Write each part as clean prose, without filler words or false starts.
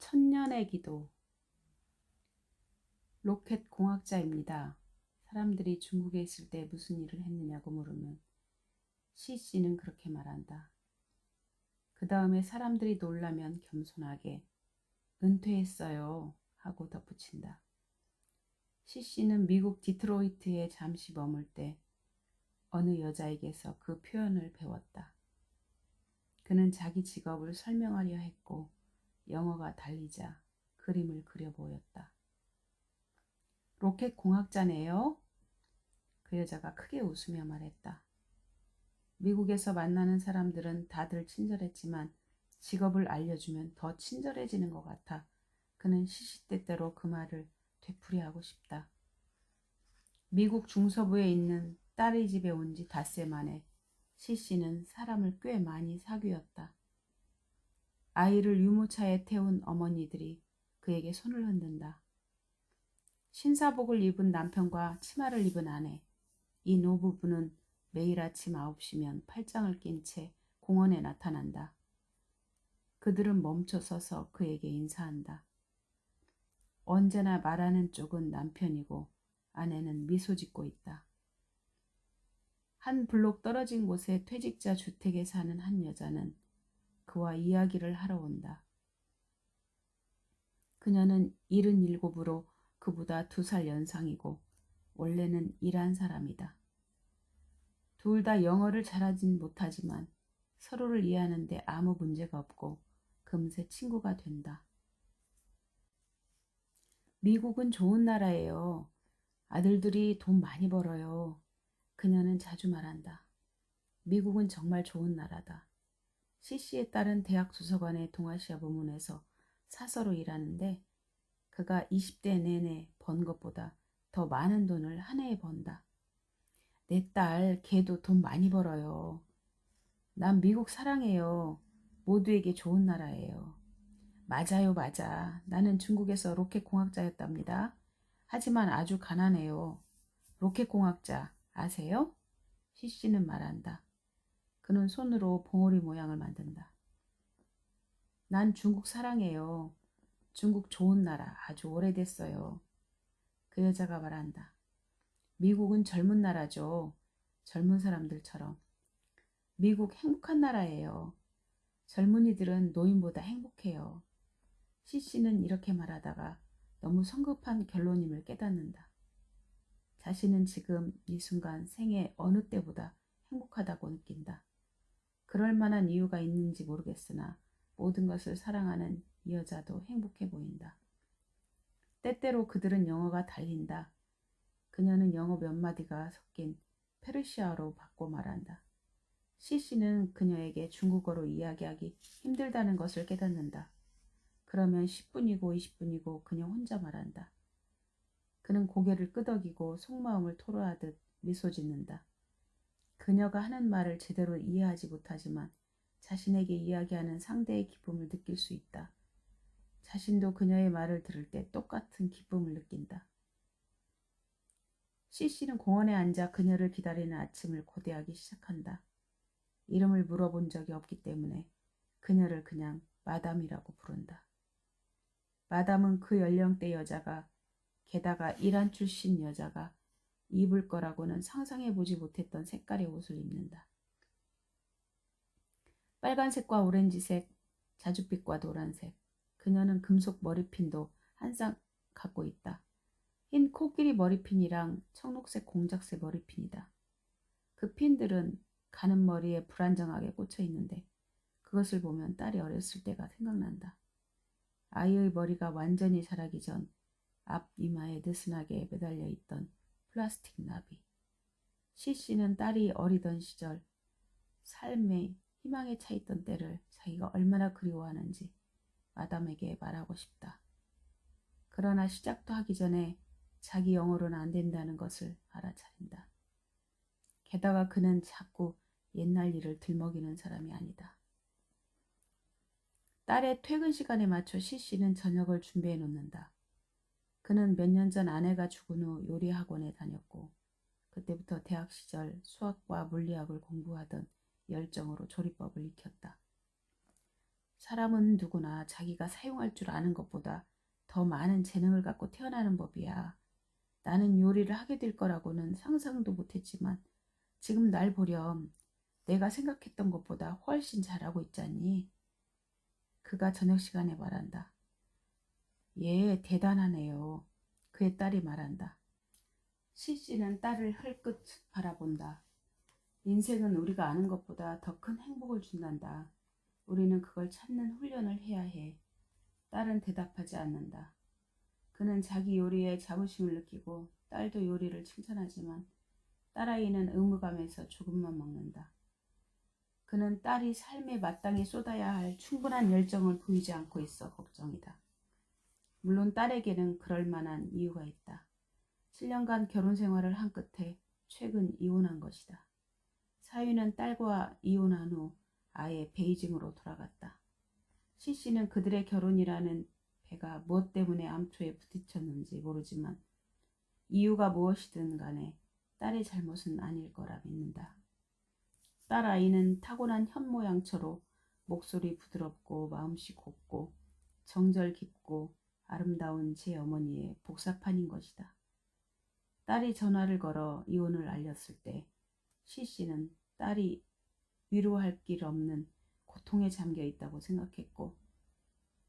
천년의 기도. 로켓 공학자입니다. 사람들이 중국에 있을 때 무슨 일을 했느냐고 물으면 시씨는 그렇게 말한다. 그 다음에 사람들이 놀라면 겸손하게 은퇴했어요 하고 덧붙인다. 시씨는 미국 디트로이트에 잠시 머물 때 어느 여자에게서 그 표현을 배웠다. 그는 자기 직업을 설명하려 했고 영어가 달리자 그림을 그려 보였다. 로켓 공학자네요. 그 여자가 크게 웃으며 말했다. 미국에서 만나는 사람들은 다들 친절했지만 직업을 알려주면 더 친절해지는 것 같아 그는 시시때때로 그 말을 되풀이하고 싶다. 미국 중서부에 있는 딸의 집에 온 지 닷새 만에 시씨는 사람을 꽤 많이 사귀었다. 아이를 유모차에 태운 어머니들이 그에게 손을 흔든다. 신사복을 입은 남편과 치마를 입은 아내, 이 노부부는 매일 아침 9시면 팔짱을 낀 채 공원에 나타난다. 그들은 멈춰 서서 그에게 인사한다. 언제나 말하는 쪽은 남편이고 아내는 미소 짓고 있다. 한 블록 떨어진 곳의 퇴직자 주택에 사는 한 여자는 그와 이야기를 하러 온다. 그녀는 77으로 그보다 2살 연상이고 원래는 일한 사람이다. 둘 다 영어를 잘하진 못하지만 서로를 이해하는데 아무 문제가 없고 금세 친구가 된다. 미국은 좋은 나라예요. 아들들이 돈 많이 벌어요. 그녀는 자주 말한다. 미국은 정말 좋은 나라다. CC의 딸은 대학 도서관의 동아시아 부문에서 사서로 일하는데 그가 20대 내내 번 것보다 더 많은 돈을 한 해에 번다. 내 딸, 걔도 돈 많이 벌어요. 난 미국 사랑해요. 모두에게 좋은 나라예요. 맞아요, 맞아. 나는 중국에서 로켓 공학자였답니다. 하지만 아주 가난해요. 로켓 공학자, 아세요? 시씨는 말한다. 그는 손으로 봉오리 모양을 만든다. 난 중국 사랑해요. 중국 좋은 나라, 아주 오래됐어요. 그 여자가 말한다. 미국은 젊은 나라죠. 젊은 사람들처럼. 미국 행복한 나라예요. 젊은이들은 노인보다 행복해요. 시씨는 이렇게 말하다가 너무 성급한 결론임을 깨닫는다. 자신은 지금 이 순간 생애 어느 때보다 행복하다고 느낀다. 그럴 만한 이유가 있는지 모르겠으나 모든 것을 사랑하는 이 여자도 행복해 보인다. 때때로 그들은 영어가 달린다. 그녀는 영어 몇 마디가 섞인 페르시아어로 바꿔 말한다. 시씨는 그녀에게 중국어로 이야기하기 힘들다는 것을 깨닫는다. 그러면 10분이고 20분이고 그녀 혼자 말한다. 그는 고개를 끄덕이고 속마음을 토로하듯 미소 짓는다. 그녀가 하는 말을 제대로 이해하지 못하지만 자신에게 이야기하는 상대의 기쁨을 느낄 수 있다. 자신도 그녀의 말을 들을 때 똑같은 기쁨을 느낀다. 시씨는 공원에 앉아 그녀를 기다리는 아침을 고대하기 시작한다. 이름을 물어본 적이 없기 때문에 그녀를 그냥 마담이라고 부른다. 마담은 그 연령대 여자가 게다가 이란 출신 여자가 입을 거라고는 상상해보지 못했던 색깔의 옷을 입는다. 빨간색과 오렌지색, 자줏빛과 노란색, 그녀는 금속 머리핀도 한 쌍 갖고 있다. 흰 코끼리 머리핀이랑 청록색 공작새 머리핀이다. 그 핀들은 가는 머리에 불안정하게 꽂혀 있는데 그것을 보면 딸이 어렸을 때가 생각난다. 아이의 머리가 완전히 자라기 전 앞 이마에 느슨하게 매달려 있던 플라스틱 나비. 시씨는 딸이 어리던 시절 삶에 희망에 차 있던 때를 자기가 얼마나 그리워하는지 마담에게 말하고 싶다. 그러나 시작도 하기 전에 자기 영어로는 안 된다는 것을 알아차린다. 게다가 그는 자꾸 옛날 일을 들먹이는 사람이 아니다. 딸의 퇴근 시간에 맞춰 시씨는 저녁을 준비해 놓는다. 그는 몇 년 전 아내가 죽은 후 요리 학원에 다녔고 그때부터 대학 시절 수학과 물리학을 공부하던 열정으로 조리법을 익혔다. 사람은 누구나 자기가 사용할 줄 아는 것보다 더 많은 재능을 갖고 태어나는 법이야. 나는 요리를 하게 될 거라고는 상상도 못했지만 지금 날 보렴 내가 생각했던 것보다 훨씬 잘하고 있잖니. 그가 저녁 시간에 말한다. 예, 대단하네요. 그의 딸이 말한다. 시씨는 딸을 흘끗 바라본다. 인생은 우리가 아는 것보다 더 큰 행복을 준단다. 우리는 그걸 찾는 훈련을 해야 해. 딸은 대답하지 않는다. 그는 자기 요리에 자부심을 느끼고 딸도 요리를 칭찬하지만 딸아이는 의무감에서 조금만 먹는다. 그는 딸이 삶에 마땅히 쏟아야 할 충분한 열정을 보이지 않고 있어 걱정이다. 물론 딸에게는 그럴 만한 이유가 있다. 7년간 결혼 생활을 한 끝에 최근 이혼한 것이다. 사위는 딸과 이혼한 후 아예 베이징으로 돌아갔다. 시씨는 그들의 결혼이라는 배가 무엇 때문에 암초에 부딪혔는지 모르지만 이유가 무엇이든 간에 딸의 잘못은 아닐 거라 믿는다. 딸 아이는 타고난 현모양처로 목소리 부드럽고 마음씨 곱고 정절 깊고 아름다운 제 어머니의 복사판인 것이다. 딸이 전화를 걸어 이혼을 알렸을 때 시씨는 딸이 위로할 길 없는 고통에 잠겨 있다고 생각했고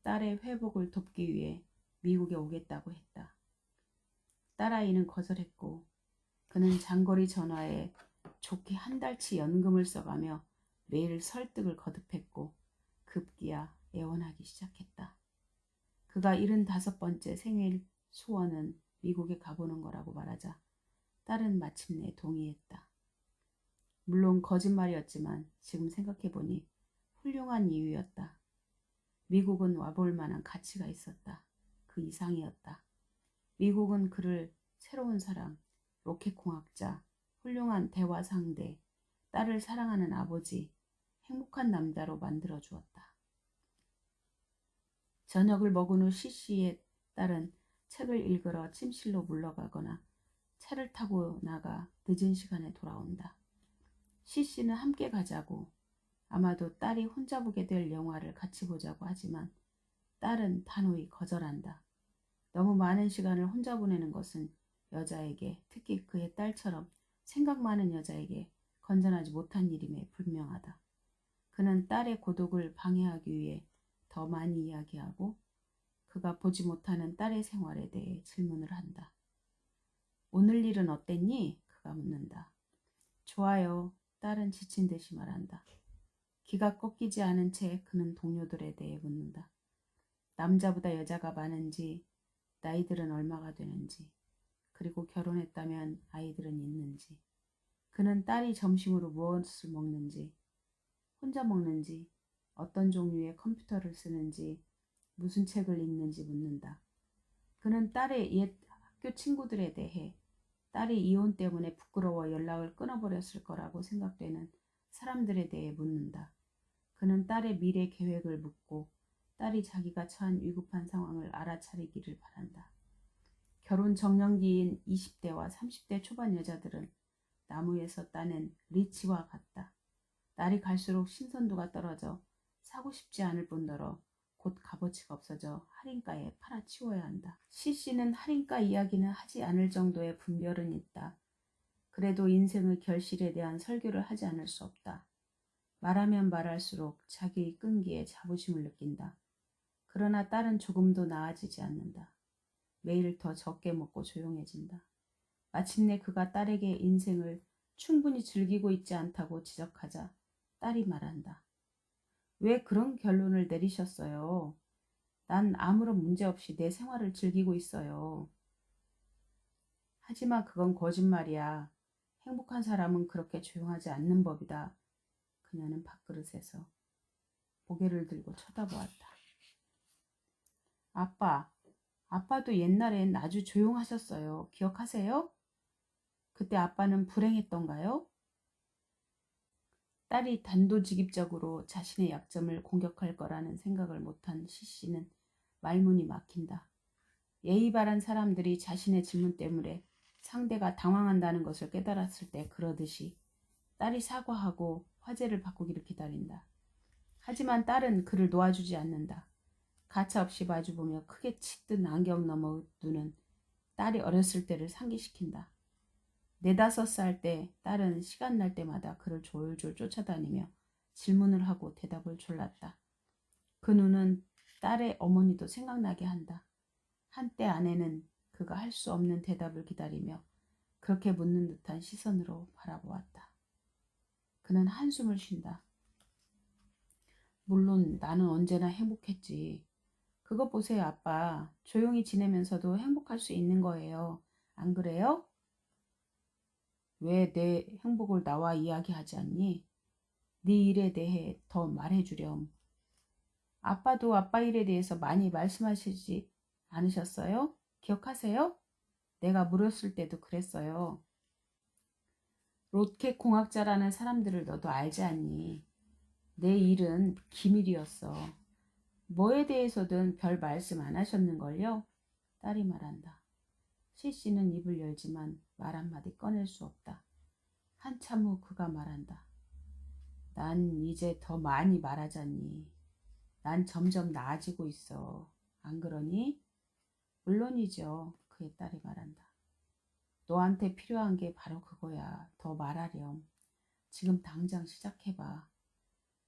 딸의 회복을 돕기 위해 미국에 오겠다고 했다. 딸아이는 거절했고 그는 장거리 전화에 좋게 한 달치 연금을 써가며 매일 설득을 거듭했고 급기야 애원하기 시작했다. 그가 75번째 생일 소원은 미국에 가보는 거라고 말하자 딸은 마침내 동의했다. 물론 거짓말이었지만 지금 생각해보니 훌륭한 이유였다. 미국은 와볼 만한 가치가 있었다. 그 이상이었다. 미국은 그를 새로운 사람, 로켓공학자, 훌륭한 대화 상대, 딸을 사랑하는 아버지, 행복한 남자로 만들어 주었다. 저녁을 먹은 후 시씨의 딸은 책을 읽으러 침실로 물러가거나 차를 타고 나가 늦은 시간에 돌아온다. 시씨는 함께 가자고 아마도 딸이 혼자 보게 될 영화를 같이 보자고 하지만 딸은 단호히 거절한다. 너무 많은 시간을 혼자 보내는 것은 여자에게, 특히 그의 딸처럼 생각 많은 여자에게 건전하지 못한 일임에 분명하다. 그는 딸의 고독을 방해하기 위해 더 많이 이야기하고 그가 보지 못하는 딸의 생활에 대해 질문을 한다. 오늘 일은 어땠니? 그가 묻는다. 좋아요. 딸은 지친 듯이 말한다. 기가 꺾이지 않은 채 그는 동료들에 대해 묻는다. 남자보다 여자가 많은지, 나이들은 얼마가 되는지, 그리고 결혼했다면 아이들은 있는지, 그는 딸이 점심으로 무엇을 먹는지, 혼자 먹는지, 어떤 종류의 컴퓨터를 쓰는지, 무슨 책을 읽는지 묻는다. 그는 딸의 옛 학교 친구들에 대해 딸이 이혼 때문에 부끄러워 연락을 끊어버렸을 거라고 생각되는 사람들에 대해 묻는다. 그는 딸의 미래 계획을 묻고 딸이 자기가 처한 위급한 상황을 알아차리기를 바란다. 결혼 정년기인 20대와 30대 초반 여자들은 나무에서 따낸 리치와 같다. 날이 갈수록 신선도가 떨어져 사고 싶지 않을 뿐더러 곧 값어치가 없어져 할인가에 팔아치워야 한다. 시씨는 할인가 이야기는 하지 않을 정도의 분별은 있다. 그래도 인생의 결실에 대한 설교를 하지 않을 수 없다. 말하면 말할수록 자기의 끈기에 자부심을 느낀다. 그러나 딸은 조금도 나아지지 않는다. 매일 더 적게 먹고 조용해진다. 마침내 그가 딸에게 인생을 충분히 즐기고 있지 않다고 지적하자 딸이 말한다. 왜 그런 결론을 내리셨어요? 난 아무런 문제 없이 내 생활을 즐기고 있어요. 하지만 그건 거짓말이야. 행복한 사람은 그렇게 조용하지 않는 법이다. 그녀는 밥그릇에서 고개를 들고 쳐다보았다. 아빠도 옛날엔 아주 조용하셨어요. 기억하세요? 그때 아빠는 불행했던가요? 딸이 단도직입적으로 자신의 약점을 공격할 거라는 생각을 못한 시씨는 말문이 막힌다. 예의 바른 사람들이 자신의 질문 때문에 상대가 당황한다는 것을 깨달았을 때 그러듯이 딸이 사과하고 화제를 바꾸기를 기다린다. 하지만 딸은 그를 놓아주지 않는다. 가차없이 마주보며 크게 치뜬 안경 너머 눈은 딸이 어렸을 때를 상기시킨다. 4~5살 때 딸은 시간 날 때마다 그를 졸졸 쫓아다니며 질문을 하고 대답을 졸랐다. 그 눈은 딸의 어머니도 생각나게 한다. 한때 아내는 그가 할 수 없는 대답을 기다리며 그렇게 묻는 듯한 시선으로 바라보았다. 그는 한숨을 쉰다. 물론 나는 언제나 행복했지. 그것 보세요, 아빠. 조용히 지내면서도 행복할 수 있는 거예요. 안 그래요? 왜 내 행복을 나와 이야기하지 않니? 네 일에 대해 더 말해주렴. 아빠도 아빠 일에 대해서 많이 말씀하시지 않으셨어요? 기억하세요? 내가 물었을 때도 그랬어요. 로켓 공학자라는 사람들을 너도 알지 않니? 내 일은 기밀이었어. 뭐에 대해서든 별 말씀 안 하셨는걸요? 딸이 말한다. 시씨는 입을 열지만 말 한마디 꺼낼 수 없다. 한참 후 그가 말한다. 난 이제 더 많이 말하자니. 난 점점 나아지고 있어. 안 그러니? 물론이죠. 그의 딸이 말한다. 너한테 필요한 게 바로 그거야. 더 말하렴. 지금 당장 시작해봐.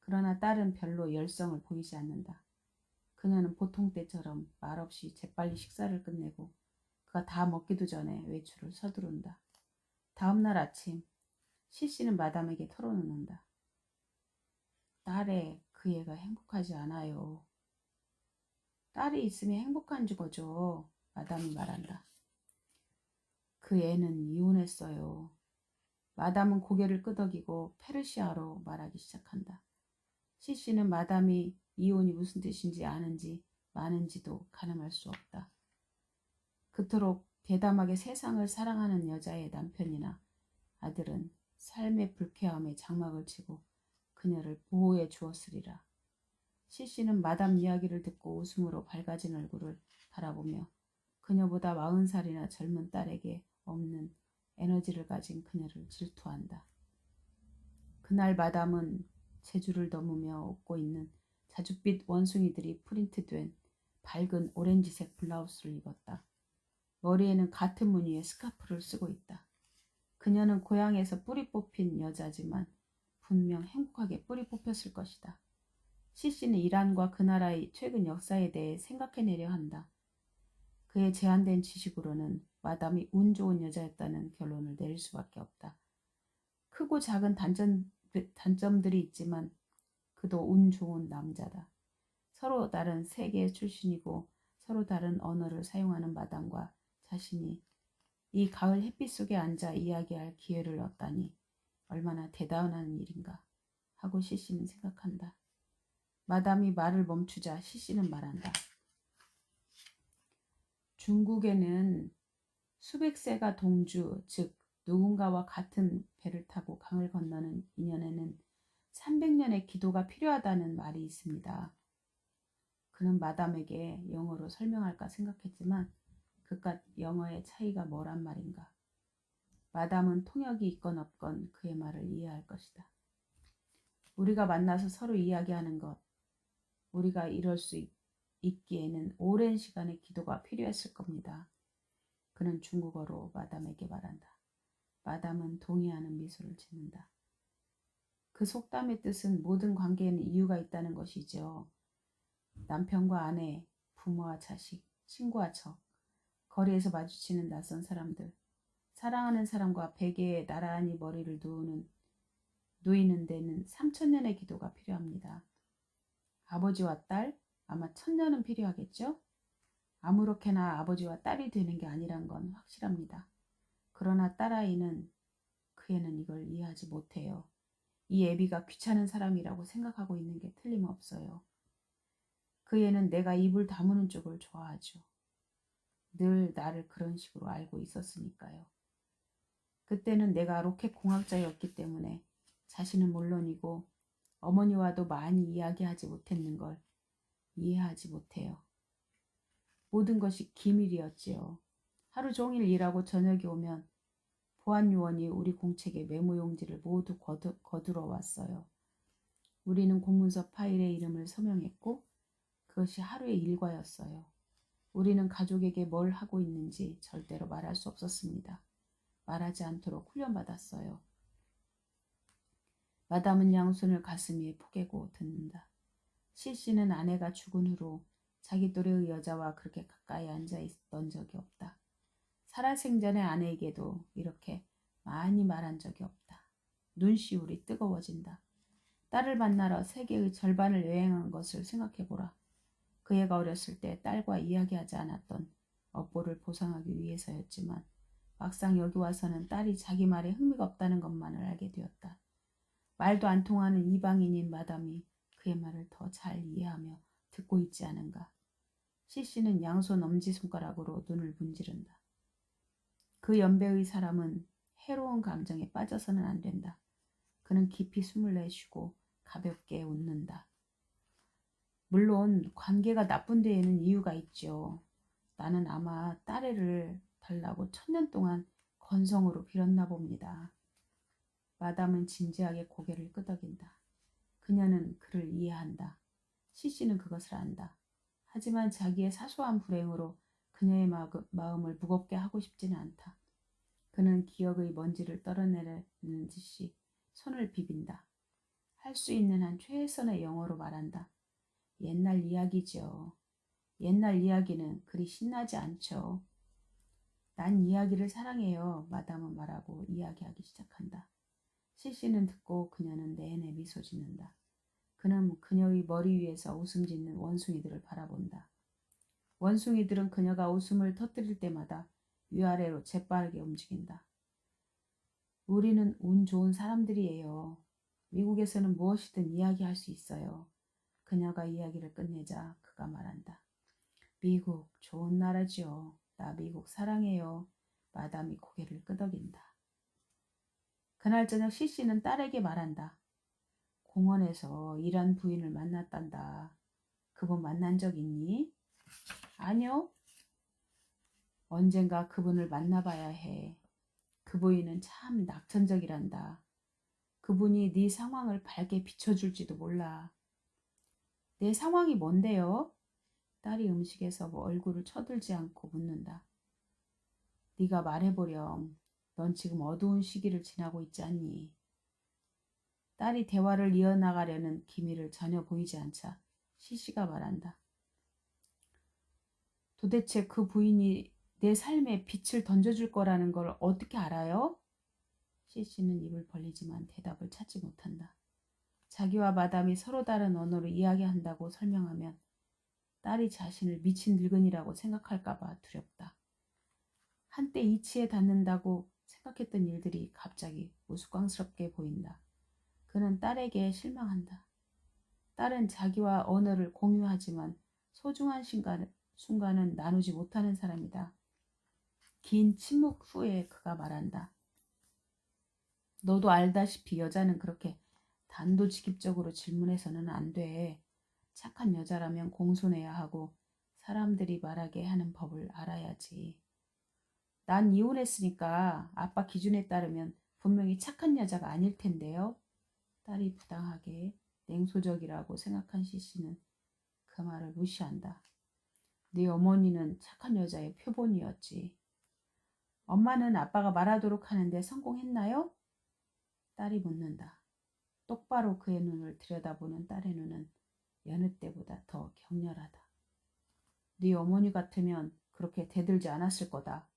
그러나 딸은 별로 열성을 보이지 않는다. 그녀는 보통 때처럼 말없이 재빨리 식사를 끝내고 그가 다 먹기도 전에 외출을 서두른다. 다음 날 아침 시씨는 마담에게 털어놓는다. 딸의 그 애가 행복하지 않아요. 딸이 있으면 행복한 거죠. 마담이 말한다. 그 애는 이혼했어요. 마담은 고개를 끄덕이고 페르시아로 말하기 시작한다. 시씨는 마담이 이혼이 무슨 뜻인지 아는지 마는지도 가늠할 수 없다. 그토록 대담하게 세상을 사랑하는 여자의 남편이나 아들은 삶의 불쾌함에 장막을 치고 그녀를 보호해 주었으리라. 시씨는 마담 이야기를 듣고 웃음으로 밝아진 얼굴을 바라보며 그녀보다 40살이나 젊은 딸에게 없는 에너지를 가진 그녀를 질투한다. 그날 마담은 제주를 넘으며 웃고 있는 자줏빛 원숭이들이 프린트된 밝은 오렌지색 블라우스를 입었다. 머리에는 같은 무늬의 스카프를 쓰고 있다. 그녀는 고향에서 뿌리 뽑힌 여자지만 분명 행복하게 뿌리 뽑혔을 것이다. 시씨는 이란과 그 나라의 최근 역사에 대해 생각해내려 한다. 그의 제한된 지식으로는 마담이 운 좋은 여자였다는 결론을 내릴 수밖에 없다. 크고 작은 단점들이 있지만 그도 운 좋은 남자다. 서로 다른 세계 출신이고 서로 다른 언어를 사용하는 마담과 자신이 이 가을 햇빛 속에 앉아 이야기할 기회를 얻다니 얼마나 대단한 일인가 하고 시씨는 생각한다. 마담이 말을 멈추자 시씨는 말한다. 중국에는 수백 세가 동주, 즉 누군가와 같은 배를 타고 강을 건너는 인연에는 300년의 기도가 필요하다는 말이 있습니다. 그는 마담에게 영어로 설명할까 생각했지만 그깟 영어의 차이가 뭐란 말인가. 마담은 통역이 있건 없건 그의 말을 이해할 것이다. 우리가 만나서 서로 이야기하는 것, 우리가 이럴 수 있기에는 오랜 시간의 기도가 필요했을 겁니다. 그는 중국어로 마담에게 말한다. 마담은 동의하는 미소를 짓는다. 그 속담의 뜻은 모든 관계에는 이유가 있다는 것이죠. 남편과 아내, 부모와 자식, 친구와 적, 거리에서 마주치는 낯선 사람들, 사랑하는 사람과 베개에 나란히 머리를 누이는 데는 3000년의 기도가 필요합니다. 아버지와 딸, 아마 1000년은 필요하겠죠? 아무렇게나 아버지와 딸이 되는 게 아니란 건 확실합니다. 그러나 딸아이는 그 애는 이걸 이해하지 못해요. 이 애비가 귀찮은 사람이라고 생각하고 있는 게 틀림없어요. 그 애는 내가 입을 다무는 쪽을 좋아하죠. 늘 나를 그런 식으로 알고 있었으니까요. 그때는 내가 로켓 공학자였기 때문에 자신은 물론이고 어머니와도 많이 이야기하지 못했는 걸 이해하지 못해요. 모든 것이 기밀이었지요. 하루 종일 일하고 저녁이 오면 보안 요원이 우리 공책에 메모용지를 모두 거두러 왔어요. 우리는 공문서 파일에 이름을 서명했고 그것이 하루의 일과였어요. 우리는 가족에게 뭘 하고 있는지 절대로 말할 수 없었습니다. 말하지 않도록 훈련받았어요. 마담은 양손을 가슴 위에 포개고 듣는다. 실씨는 아내가 죽은 후로 자기 또래의 여자와 그렇게 가까이 앉아 있던 적이 없다. 살아생전의 아내에게도 이렇게 많이 말한 적이 없다. 눈시울이 뜨거워진다. 딸을 만나러 세계의 절반을 여행한 것을 생각해보라. 그 애가 어렸을 때 딸과 이야기하지 않았던 업보를 보상하기 위해서였지만 막상 여기 와서는 딸이 자기 말에 흥미가 없다는 것만을 알게 되었다. 말도 안 통하는 이방인인 마담이 그의 말을 더 잘 이해하며 듣고 있지 않은가. 시씨는 양손 엄지손가락으로 눈을 문지른다. 그 연배의 사람은 해로운 감정에 빠져서는 안 된다. 그는 깊이 숨을 내쉬고 가볍게 웃는다. 물론 관계가 나쁜 데에는 이유가 있죠. 나는 아마 딸애를 달라고 1000년 동안 건성으로 빌었나 봅니다. 마담은 진지하게 고개를 끄덕인다. 그녀는 그를 이해한다. 시씨는 그것을 안다. 하지만 자기의 사소한 불행으로 그녀의 마음을 무겁게 하고 싶지는 않다. 그는 기억의 먼지를 떨어내려는 듯이 손을 비빈다. 할 수 있는 한 최선의 영어로 말한다. 옛날 이야기죠. 옛날 이야기는 그리 신나지 않죠. 난 이야기를 사랑해요. 마담은 말하고 이야기하기 시작한다. 시씨는 듣고 그녀는 내내 미소 짓는다. 그는 그녀의 머리 위에서 웃음 짓는 원숭이들을 바라본다. 원숭이들은 그녀가 웃음을 터뜨릴 때마다 위아래로 재빠르게 움직인다. 우리는 운 좋은 사람들이에요. 미국에서는 무엇이든 이야기할 수 있어요. 그녀가 이야기를 끝내자 그가 말한다. 미국 좋은 나라지요. 나 미국 사랑해요. 마담이 고개를 끄덕인다. 그날 저녁 시씨는 딸에게 말한다. 공원에서 일한 부인을 만났단다. 그분 만난 적 있니? 아니요. 언젠가 그분을 만나봐야 해. 그 부인은 참 낙천적이란다. 그분이 네 상황을 밝게 비춰줄지도 몰라. 내 상황이 뭔데요? 딸이 음식에서 얼굴을 쳐들지 않고 묻는다. 네가 말해보렴. 넌 지금 어두운 시기를 지나고 있지 않니? 딸이 대화를 이어나가려는 기미를 전혀 보이지 않자 시시가 말한다. 도대체 그 부인이 내 삶에 빛을 던져줄 거라는 걸 어떻게 알아요? 시시는 입을 벌리지만 대답을 찾지 못한다. 자기와 마담이 서로 다른 언어로 이야기한다고 설명하면 딸이 자신을 미친 늙은이라고 생각할까봐 두렵다. 한때 이치에 닿는다고 생각했던 일들이 갑자기 우스꽝스럽게 보인다. 그는 딸에게 실망한다. 딸은 자기와 언어를 공유하지만 소중한 순간은 나누지 못하는 사람이다. 긴 침묵 후에 그가 말한다. 너도 알다시피 여자는 그렇게 단도직입적으로 질문해서는 안 돼. 착한 여자라면 공손해야 하고 사람들이 말하게 하는 법을 알아야지. 난 이혼했으니까 아빠 기준에 따르면 분명히 착한 여자가 아닐 텐데요. 딸이 부당하게 냉소적이라고 생각한 시씨는 그 말을 무시한다. 네 어머니는 착한 여자의 표본이었지. 엄마는 아빠가 말하도록 하는데 성공했나요? 딸이 묻는다. 똑바로 그의 눈을 들여다보는 딸의 눈은 여느 때보다 더 격렬하다. 네 어머니 같으면 그렇게 대들지 않았을 거다.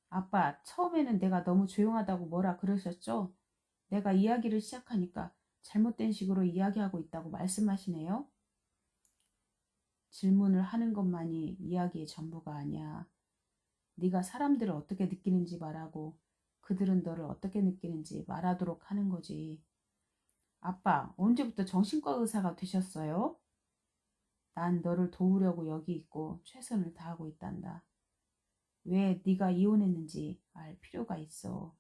아빠, 처음에는 내가 너무 조용하다고 뭐라 그러셨죠? 내가 이야기를 시작하니까 잘못된 식으로 이야기하고 있다고 말씀하시네요. 질문을 하는 것만이 이야기의 전부가 아니야. 네가 사람들을 어떻게 느끼는지 말하고 그들은 너를 어떻게 느끼는지 말하도록 하는 거지. 아빠, 언제부터 정신과 의사가 되셨어요? 난 너를 도우려고 여기 있고 최선을 다하고 있단다. 왜 네가 이혼했는지 알 필요가 있어.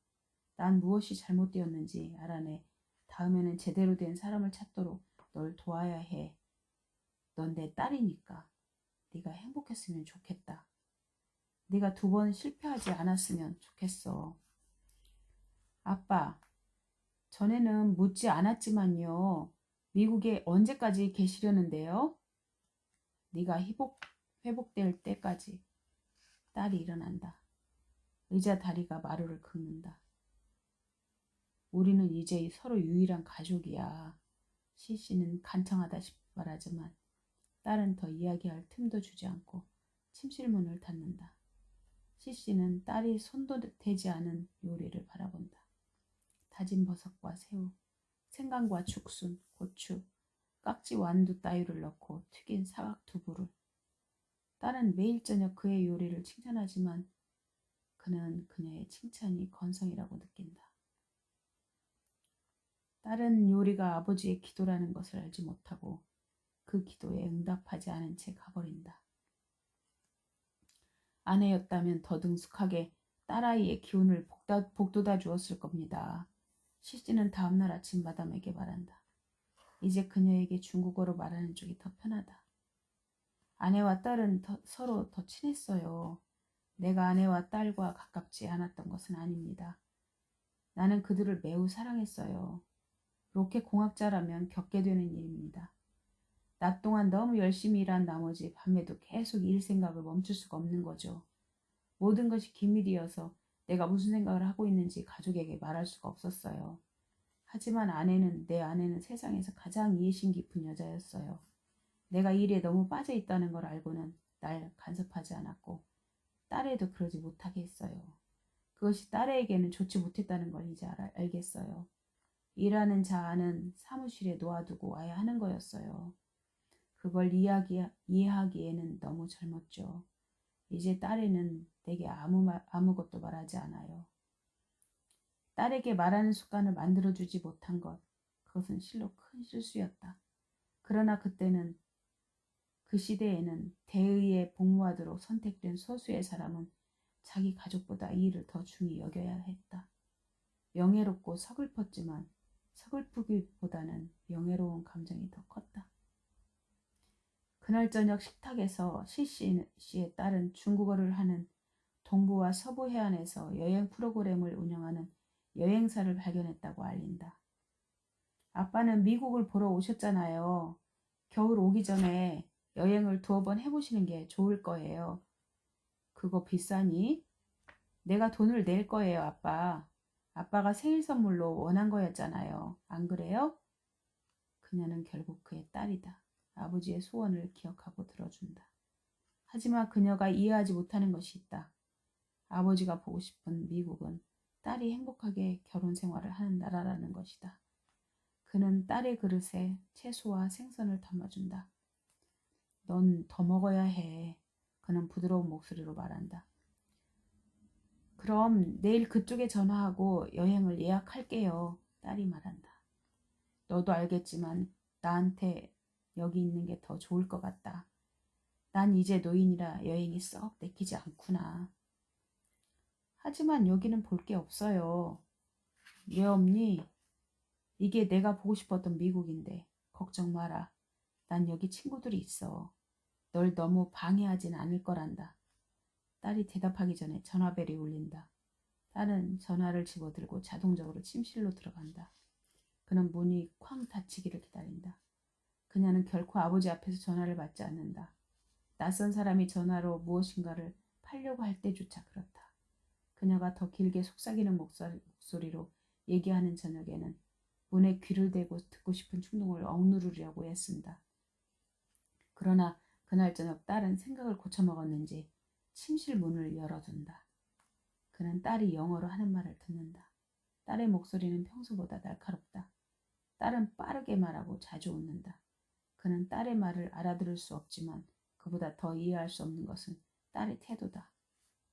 난 무엇이 잘못되었는지 알아내. 다음에는 제대로 된 사람을 찾도록 널 도와야 해. 넌 내 딸이니까. 네가 행복했으면 좋겠다. 네가 2번 실패하지 않았으면 좋겠어. 아빠, 전에는 묻지 않았지만요. 미국에 언제까지 계시려는데요? 네가 회복될 때까지. 딸이 일어난다. 의자 다리가 마루를 긁는다. 우리는 이제 서로 유일한 가족이야. 시시는 간청하다 말하지만 딸은 더 이야기할 틈도 주지 않고 침실문을 닫는다. 시시는 딸이 손도 대지 않은 요리를 바라본다. 다진 버섯과 새우, 생강과 죽순, 고추, 깍지 완두 따위를 넣고 튀긴 사각 두부를. 딸은 매일 저녁 그의 요리를 칭찬하지만 그는 그녀의 칭찬이 건성이라고 느낀다. 딸은 요리가 아버지의 기도라는 것을 알지 못하고 그 기도에 응답하지 않은 채 가버린다. 아내였다면 더 능숙하게 딸아이의 기운을 복돋아 주었을 겁니다. 시시는 다음날 아침 마담에게 말한다. 이제 그녀에게 중국어로 말하는 쪽이 더 편하다. 아내와 딸은 서로 더 친했어요. 내가 아내와 딸과 가깝지 않았던 것은 아닙니다. 나는 그들을 매우 사랑했어요. 로켓 공학자라면 겪게 되는 일입니다. 낮 동안 너무 열심히 일한 나머지 밤에도 계속 일 생각을 멈출 수가 없는 거죠. 모든 것이 기밀이어서 내가 무슨 생각을 하고 있는지 가족에게 말할 수가 없었어요. 하지만 내 아내는 세상에서 가장 이해심 깊은 여자였어요. 내가 일에 너무 빠져 있다는 걸 알고는 날 간섭하지 않았고 딸에도 그러지 못하게 했어요. 그것이 딸에게는 좋지 못했다는 걸 이제 알겠어요. 일하는 자아는 사무실에 놓아두고 와야 하는 거였어요. 그걸 이해하기에는 너무 젊었죠. 이제 딸에는 내게 아무것도 말하지 않아요. 딸에게 말하는 습관을 만들어주지 못한 것, 그것은 실로 큰 실수였다. 그러나 그 시대에는 대의에 복무하도록 선택된 소수의 사람은 자기 가족보다 이 일을 더 중히 여겨야 했다. 명예롭고 서글펐지만 서글프기보다는 명예로운 감정이 더 컸다. 그날 저녁 식탁에서 씨의 딸은 중국어를 하는 동부와 서부 해안에서 여행 프로그램을 운영하는 여행사를 발견했다고 알린다. 아빠는 미국을 보러 오셨잖아요. 겨울 오기 전에 여행을 2번 해보시는 게 좋을 거예요. 그거 비싸니? 내가 돈을 낼 거예요, 아빠. 아빠가 생일 선물로 원한 거였잖아요. 안 그래요? 그녀는 결국 그의 딸이다. 아버지의 소원을 기억하고 들어준다. 하지만 그녀가 이해하지 못하는 것이 있다. 아버지가 보고 싶은 미국은 딸이 행복하게 결혼 생활을 하는 나라라는 것이다. 그는 딸의 그릇에 채소와 생선을 담아준다. 넌 더 먹어야 해. 그는 부드러운 목소리로 말한다. 그럼 내일 그쪽에 전화하고 여행을 예약할게요. 딸이 말한다. 너도 알겠지만 나한테 여기 있는 게 더 좋을 것 같다. 난 이제 노인이라 여행이 썩 내키지 않구나. 하지만 여기는 볼 게 없어요. 왜 없니? 이게 내가 보고 싶었던 미국인데 걱정 마라. 난 여기 친구들이 있어. 널 너무 방해하진 않을 거란다. 딸이 대답하기 전에 전화벨이 울린다. 딸은 전화를 집어들고 자동적으로 침실로 들어간다. 그는 문이 쾅 닫히기를 기다린다. 그녀는 결코 아버지 앞에서 전화를 받지 않는다. 낯선 사람이 전화로 무엇인가를 팔려고 할 때조차 그렇다. 그녀가 더 길게 속삭이는 목소리로 얘기하는 저녁에는 문에 귀를 대고 듣고 싶은 충동을 억누르려고 애쓴다. 그러나 그날 저녁 딸은 생각을 고쳐먹었는지 침실 문을 열어둔다. 그는 딸이 영어로 하는 말을 듣는다. 딸의 목소리는 평소보다 날카롭다. 딸은 빠르게 말하고 자주 웃는다. 그는 딸의 말을 알아들을 수 없지만 그보다 더 이해할 수 없는 것은 딸의 태도다.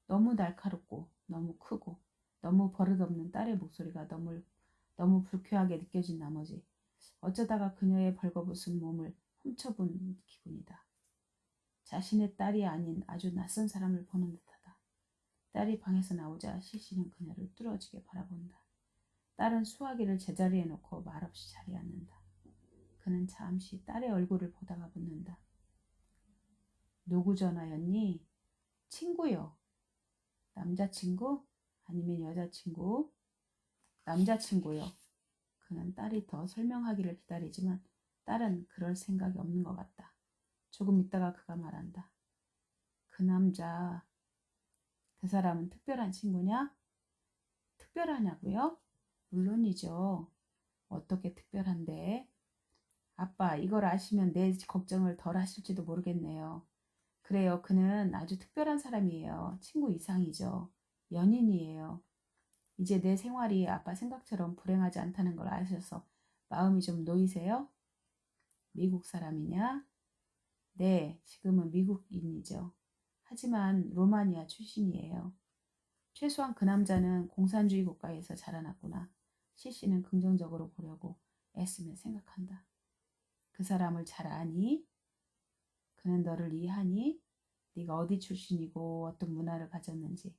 너무 날카롭고 너무 크고 너무 버릇없는 딸의 목소리가 너무 불쾌하게 느껴진 나머지 어쩌다가 그녀의 벌거벗은 몸을 훔쳐본 기분이다. 자신의 딸이 아닌 아주 낯선 사람을 보는 듯하다. 딸이 방에서 나오자 시시는 그녀를 뚫어지게 바라본다. 딸은 수화기를 제자리에 놓고 말없이 자리에 앉는다. 그는 잠시 딸의 얼굴을 보다가 묻는다. 누구 전화였니? 친구요. 남자친구? 아니면 여자친구? 남자친구요. 그는 딸이 더 설명하기를 기다리지만 딸은 그럴 생각이 없는 것 같다. 조금 있다가 그가 말한다. 그 남자, 그 사람은 특별한 친구냐? 특별하냐고요? 물론이죠. 어떻게 특별한데? 아빠, 이걸 아시면 내 걱정을 덜 하실지도 모르겠네요. 그래요. 그는 아주 특별한 사람이에요. 친구 이상이죠. 연인이에요. 이제 내 생활이 아빠 생각처럼 불행하지 않다는 걸 아셔서 마음이 좀 놓이세요? 미국 사람이냐? 네, 지금은 미국인이죠. 하지만 로마니아 출신이에요. 최소한 그 남자는 공산주의 국가에서 자라났구나. 시시는 긍정적으로 보려고 애쓰며 생각한다. 그 사람을 잘 아니? 그는 너를 이해하니? 네가 어디 출신이고 어떤 문화를 가졌는지.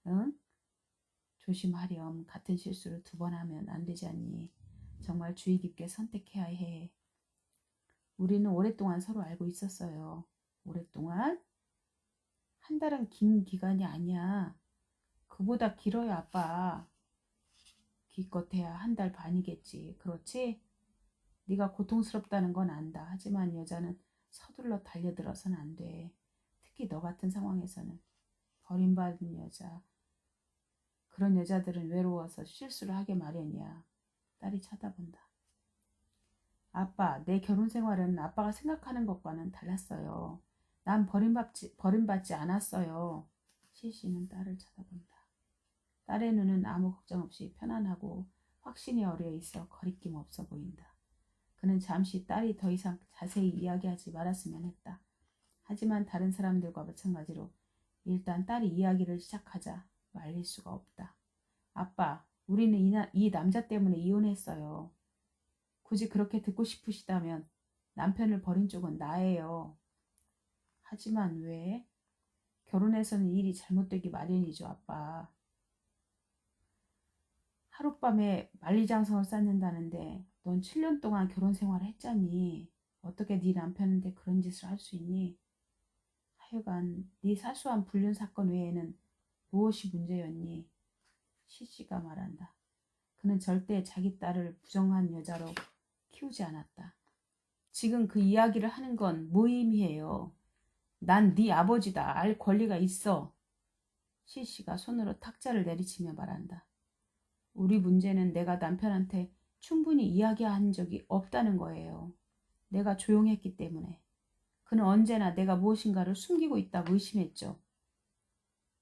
응? 조심하렴. 같은 실수를 두 번 하면 안 되지 않니? 정말 주의 깊게 선택해야 해. 우리는 오랫동안 서로 알고 있었어요. 오랫동안? 한 달은 긴 기간이 아니야. 그보다 길어요, 아빠. 기껏해야 한 달 반이겠지. 그렇지? 네가 고통스럽다는 건 안다. 하지만 여자는 서둘러 달려들어서는 안 돼. 특히 너 같은 상황에서는. 버림받은 여자. 그런 여자들은 외로워서 실수를 하게 마련이야. 딸이 쳐다본다. 아빠, 내 결혼 생활은 아빠가 생각하는 것과는 달랐어요. 난 버림받지 않았어요. 시시는 딸을 쳐다본다. 딸의 눈은 아무 걱정 없이 편안하고 확신이 어려 있어 거리낌 없어 보인다. 그는 잠시 딸이 더 이상 자세히 이야기하지 말았으면 했다. 하지만 다른 사람들과 마찬가지로 일단 딸이 이야기를 시작하자 말릴 수가 없다. 아빠, 우리는 이 남자 때문에 이혼했어요. 굳이 그렇게 듣고 싶으시다면 남편을 버린 쪽은 나예요. 하지만 왜? 결혼해서는 일이 잘못되기 마련이죠, 아빠. 하룻밤에 만리장성을 쌓는다는데 넌 7년 동안 결혼 생활을 했잖니. 어떻게 네 남편한테 그런 짓을 할 수 있니? 하여간 네 사소한 불륜 사건 외에는 무엇이 문제였니? 시시가 말한다. 그는 절대 자기 딸을 부정한 여자로 키우지 않았다. 지금 그 이야기를 하는 건 무의미해요. 난 네 아버지다. 알 권리가 있어. 시시가 손으로 탁자를 내리치며 말한다. 우리 문제는 내가 남편한테 충분히 이야기한 적이 없다는 거예요. 내가 조용했기 때문에. 그는 언제나 내가 무엇인가를 숨기고 있다고 의심했죠.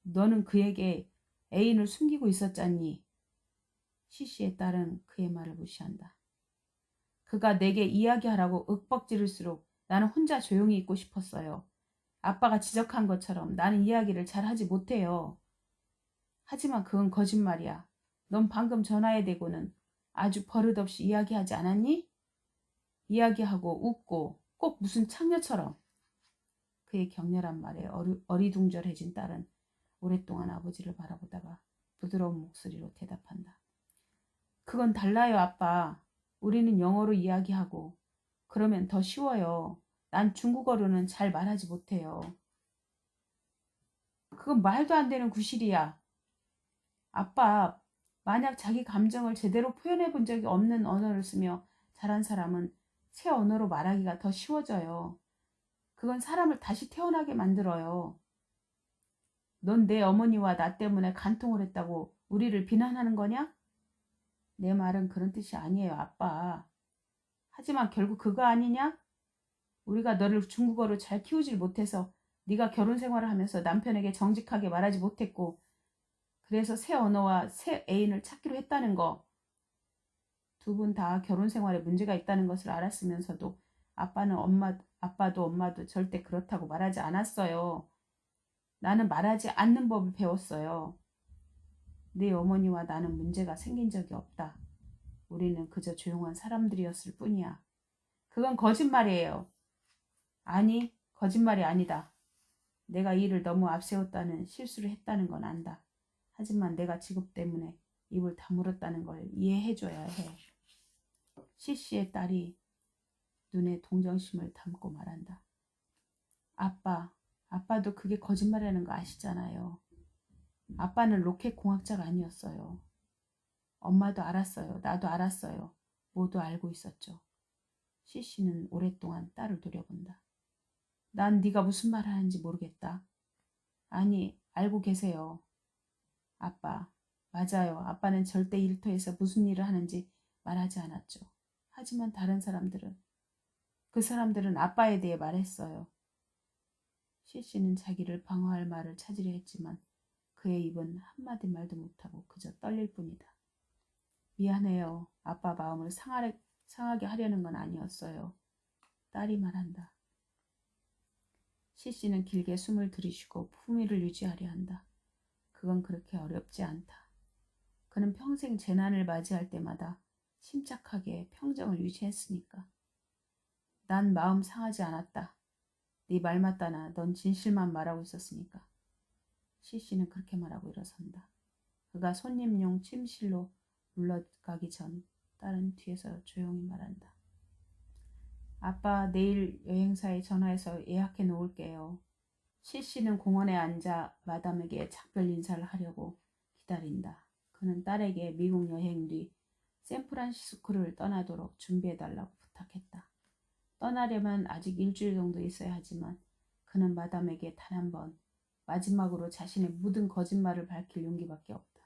너는 그에게 애인을 숨기고 있었잖니. 시시의 딸은 그의 말을 무시한다. 그가 내게 이야기하라고 윽박지를수록 나는 혼자 조용히 있고 싶었어요. 아빠가 지적한 것처럼 나는 이야기를 잘 하지 못해요. 하지만 그건 거짓말이야. 넌 방금 전화에 대고는 아주 버릇없이 이야기하지 않았니? 이야기하고 웃고 꼭 무슨 창녀처럼. 그의 격렬한 말에 어리둥절해진 딸은 오랫동안 아버지를 바라보다가 부드러운 목소리로 대답한다. 그건 달라요, 아빠. 우리는 영어로 이야기하고 그러면 더 쉬워요. 난 중국어로는 잘 말하지 못해요. 그건 말도 안 되는 구실이야. 아빠, 만약 자기 감정을 제대로 표현해 본 적이 없는 언어를 쓰며 자란 사람은 새 언어로 말하기가 더 쉬워져요. 그건 사람을 다시 태어나게 만들어요. 넌 내 어머니와 나 때문에 간통을 했다고 우리를 비난하는 거냐? 내 말은 그런 뜻이 아니에요, 아빠. 하지만 결국 그거 아니냐? 우리가 너를 중국어로 잘 키우질 못해서 네가 결혼 생활을 하면서 남편에게 정직하게 말하지 못했고 그래서 새 언어와 새 애인을 찾기로 했다는 거. 두 분 다 결혼 생활에 문제가 있다는 것을 알았으면서도 아빠도 엄마도 절대 그렇다고 말하지 않았어요. 나는 말하지 않는 법을 배웠어요. 네 어머니와 나는 문제가 생긴 적이 없다. 우리는 그저 조용한 사람들이었을 뿐이야. 그건 거짓말이에요. 아니, 거짓말이 아니다. 내가 일을 너무 앞세웠다는 실수를 했다는 건 안다. 하지만 내가 직업 때문에 입을 다물었다는 걸 이해해줘야 해. 시시의 딸이 눈에 동정심을 담고 말한다. 아빠도 그게 거짓말이라는 거 아시잖아요. 아빠는 로켓 공학자가 아니었어요. 엄마도 알았어요. 나도 알았어요. 모두 알고 있었죠. 시시는 오랫동안 딸을 노려본다. 난 네가 무슨 말 하는지 모르겠다. 아니, 알고 계세요. 아빠, 맞아요. 아빠는 절대 일터에서 무슨 일을 하는지 말하지 않았죠. 하지만 다른 사람들은, 그 사람들은 아빠에 대해 말했어요. 시시는 자기를 방어할 말을 찾으려 했지만 그의 입은 한마디 말도 못하고 그저 떨릴 뿐이다. 미안해요. 아빠 마음을 상하게 하려는 건 아니었어요. 딸이 말한다. 시시는 길게 숨을 들이쉬고 품위를 유지하려 한다. 그건 그렇게 어렵지 않다. 그는 평생 재난을 맞이할 때마다 침착하게 평정을 유지했으니까. 난 마음 상하지 않았다. 네 말 맞다나 넌 진실만 말하고 있었으니까. 시시는 그렇게 말하고 일어선다. 그가 손님용 침실로 물러가기 전 딸은 뒤에서 조용히 말한다. 아빠, 내일 여행사에 전화해서 예약해 놓을게요. 시시는 공원에 앉아 마담에게 작별 인사를 하려고 기다린다. 그는 딸에게 미국 여행 뒤 샌프란시스코를 떠나도록 준비해달라고 부탁했다. 떠나려면 아직 일주일 정도 있어야 하지만 그는 마담에게 단 한 번 마지막으로 자신의 모든 거짓말을 밝힐 용기밖에 없다.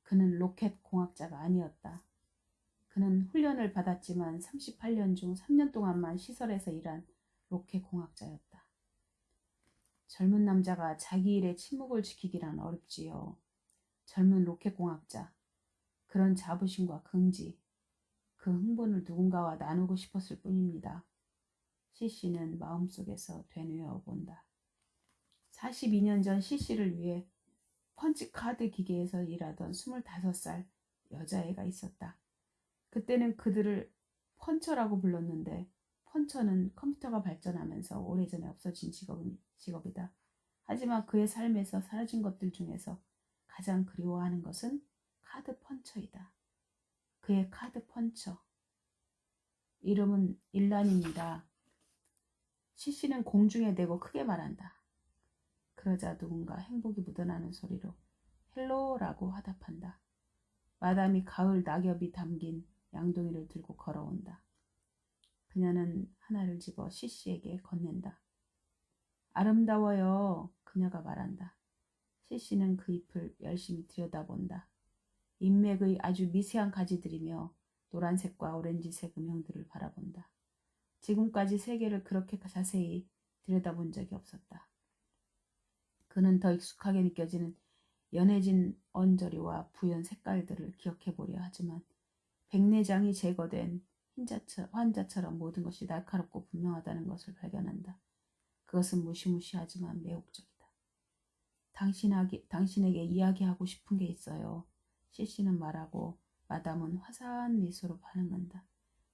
그는 로켓 공학자가 아니었다. 그는 훈련을 받았지만 38년 중 3년 동안만 시설에서 일한 로켓 공학자였다. 젊은 남자가 자기 일에 침묵을 지키기란 어렵지요. 젊은 로켓 공학자, 그런 자부심과 긍지, 그 흥분을 누군가와 나누고 싶었을 뿐입니다. 시시는 마음속에서 되뇌어 본다. 42년 전 시시를 위해 펀치카드 기계에서 일하던 25살 여자애가 있었다. 그때는 그들을 펀처라고 불렀는데 펀처는 컴퓨터가 발전하면서 오래전에 없어진 직업이다. 하지만 그의 삶에서 사라진 것들 중에서 가장 그리워하는 것은 카드 펀처이다. 그의 카드 펀처. 이름은 일란입니다. 시시는 공중에 대고 크게 말한다. 그러자 누군가 행복이 묻어나는 소리로 헬로라고 화답한다. 마담이 가을 낙엽이 담긴 양동이를 들고 걸어온다. 그녀는 하나를 집어 시시에게 건넨다. 아름다워요. 그녀가 말한다. 시시는 그 잎을 열심히 들여다본다. 인맥의 아주 미세한 가지들이며 노란색과 오렌지색 음영들을 바라본다. 지금까지 세계를 그렇게 자세히 들여다본 적이 없었다. 그는 더 익숙하게 느껴지는 연해진 언저리와 부연 색깔들을 기억해보려 하지만 백내장이 제거된 환자처럼 모든 것이 날카롭고 분명하다는 것을 발견한다. 그것은 무시무시하지만 매혹적이다. 당신에게 이야기하고 싶은 게 있어요. 시시는 말하고 마담은 화사한 미소로 반응한다.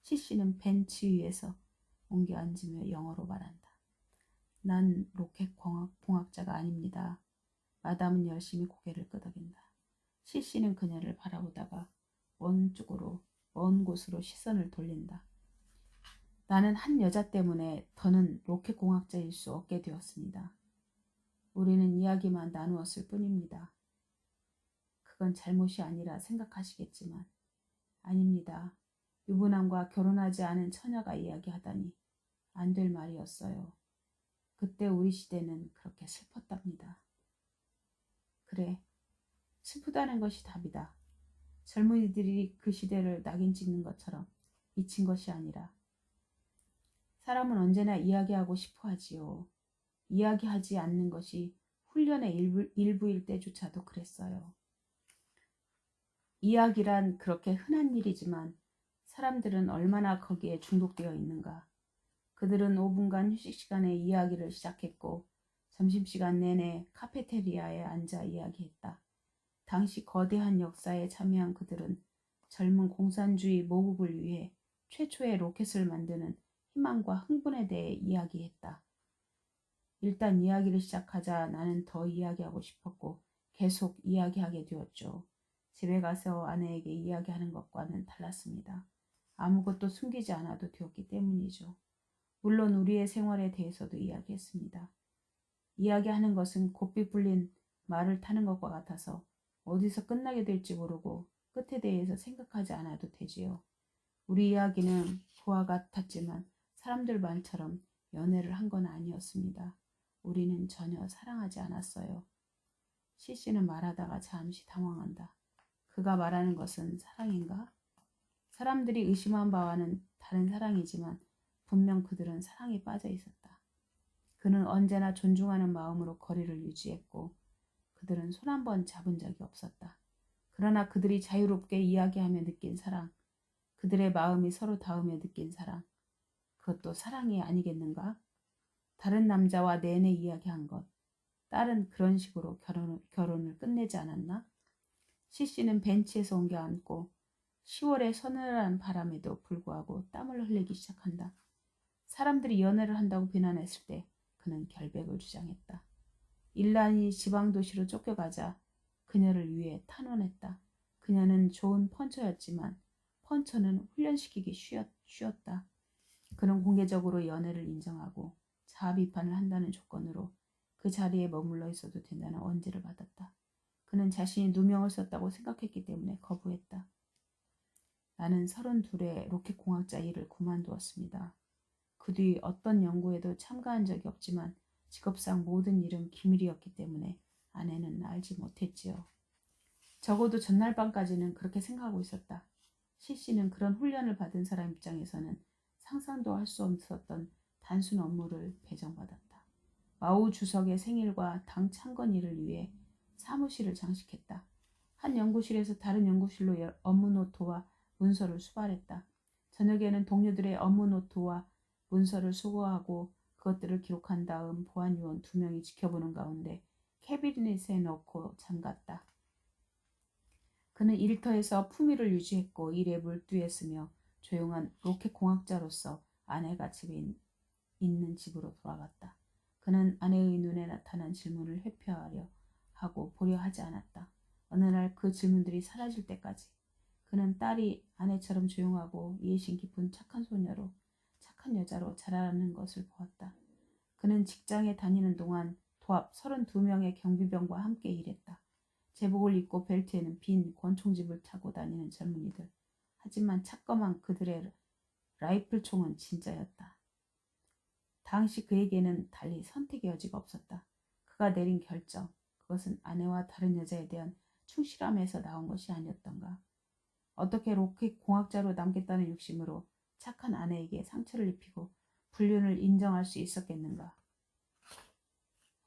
시시는 벤치 위에서 옮겨 앉으며 영어로 말한다. 난 로켓 공학자가 아닙니다. 마담은 열심히 고개를 끄덕인다. 시시는 그녀를 바라보다가 먼 곳으로 시선을 돌린다. 나는 한 여자 때문에 더는 로켓 공학자일 수 없게 되었습니다. 우리는 이야기만 나누었을 뿐입니다. 그건 잘못이 아니라 생각하시겠지만 아닙니다. 유부남과 결혼하지 않은 처녀가 이야기하다니 안 될 말이었어요. 그때 우리 시대는 그렇게 슬펐답니다. 그래, 슬프다는 것이 답이다. 젊은이들이 그 시대를 낙인 찍는 것처럼 미친 것이 아니라 사람은 언제나 이야기하고 싶어 하지요. 이야기하지 않는 것이 훈련의 일부일 때조차도 그랬어요. 이야기란 그렇게 흔한 일이지만 사람들은 얼마나 거기에 중독되어 있는가. 그들은 5분간 휴식 시간에 이야기를 시작했고 점심시간 내내 카페테리아에 앉아 이야기했다. 당시 거대한 역사에 참여한 그들은 젊은 공산주의 모국을 위해 최초의 로켓을 만드는 희망과 흥분에 대해 이야기했다. 일단 이야기를 시작하자 나는 더 이야기하고 싶었고 계속 이야기하게 되었죠. 집에 가서 아내에게 이야기하는 것과는 달랐습니다. 아무것도 숨기지 않아도 되었기 때문이죠. 물론 우리의 생활에 대해서도 이야기했습니다. 이야기하는 것은 고삐 불린 말을 타는 것과 같아서 어디서 끝나게 될지 모르고 끝에 대해서 생각하지 않아도 되지요. 우리 이야기는 그와 같았지만 사람들 말처럼 연애를 한 건 아니었습니다. 우리는 전혀 사랑하지 않았어요. 시시는 말하다가 잠시 당황한다. 그가 말하는 것은 사랑인가? 사람들이 의심한 바와는 다른 사랑이지만 분명 그들은 사랑에 빠져 있었다. 그는 언제나 존중하는 마음으로 거리를 유지했고 그들은 손 한 번 잡은 적이 없었다. 그러나 그들이 자유롭게 이야기하며 느낀 사랑, 그들의 마음이 서로 닿으며 느낀 사랑, 그것도 사랑이 아니겠는가? 다른 남자와 내내 이야기한 것, 딸은 그런 식으로 결혼을 끝내지 않았나? 시씨는 벤치에서 옮겨 앉고 10월의 서늘한 바람에도 불구하고 땀을 흘리기 시작한다. 사람들이 연애를 한다고 비난했을 때 그는 결백을 주장했다. 일란이 지방도시로 쫓겨가자 그녀를 위해 탄원했다. 그녀는 좋은 펀처였지만 펀처는 훈련시키기 쉬웠다. 그는 공개적으로 연애를 인정하고 자아 비판을 한다는 조건으로 그 자리에 머물러 있어도 된다는 언지를 받았다. 그는 자신이 누명을 썼다고 생각했기 때문에 거부했다. 나는 32에 로켓공학자 일을 그만두었습니다. 그 뒤 어떤 연구에도 참가한 적이 없지만 직업상 모든 일은 기밀이었기 때문에 아내는 알지 못했지요. 적어도 전날 밤까지는 그렇게 생각하고 있었다. 시씨는 그런 훈련을 받은 사람 입장에서는 상상도 할 수 없었던 단순 업무를 배정받았다. 마오 주석의 생일과 당 창건일을 위해 사무실을 장식했다. 한 연구실에서 다른 연구실로 업무 노트와 문서를 수발했다. 저녁에는 동료들의 업무 노트와 문서를 수거하고 그것들을 기록한 다음 보안요원 2명이 지켜보는 가운데 캐비닛에 넣고 잠갔다. 그는 일터에서 품위를 유지했고 일에 몰두했으며 조용한 로켓공학자로서 아내가 집에 있는 집으로 돌아갔다. 그는 아내의 눈에 나타난 질문을 회피하려 하고 보려 하지 않았다. 어느 날 그 질문들이 사라질 때까지 그는 딸이 아내처럼 조용하고 이해심 깊은 착한 소녀로 착한 여자로 자라는 것을 보았다. 그는 직장에 다니는 동안 도합 32명의 경비병과 함께 일했다. 제복을 입고 벨트에는 빈 권총집을 차고 다니는 젊은이들. 하지만 차검한 그들의 라이플 총은 진짜였다. 당시 그에게는 달리 선택의 여지가 없었다. 그가 내린 결정, 그것은 아내와 다른 여자에 대한 충실함에서 나온 것이 아니었던가. 어떻게 로켓 공학자로 남겠다는 욕심으로 착한 아내에게 상처를 입히고 불륜을 인정할 수 있었겠는가.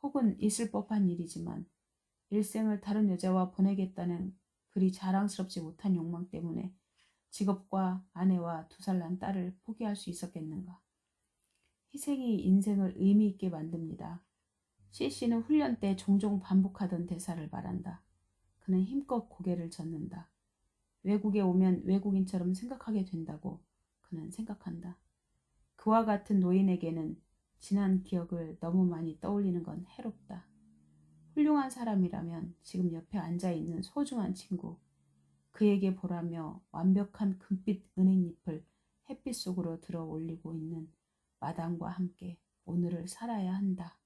혹은 있을 법한 일이지만 일생을 다른 여자와 보내겠다는 그리 자랑스럽지 못한 욕망 때문에 직업과 아내와 2살 난 딸을 포기할 수 있었겠는가. 희생이 인생을 의미 있게 만듭니다. CC는 훈련 때 종종 반복하던 대사를 말한다. 그는 힘껏 고개를 젓는다. 외국에 오면 외국인처럼 생각하게 된다고 그는 생각한다. 그와 같은 노인에게는 지난 기억을 너무 많이 떠올리는 건 해롭다. 훌륭한 사람이라면 지금 옆에 앉아있는 소중한 친구, 그에게 보라며 완벽한 금빛 은행잎을 햇빛 속으로 들어 올리고 있는 마당과 함께 오늘을 살아야 한다.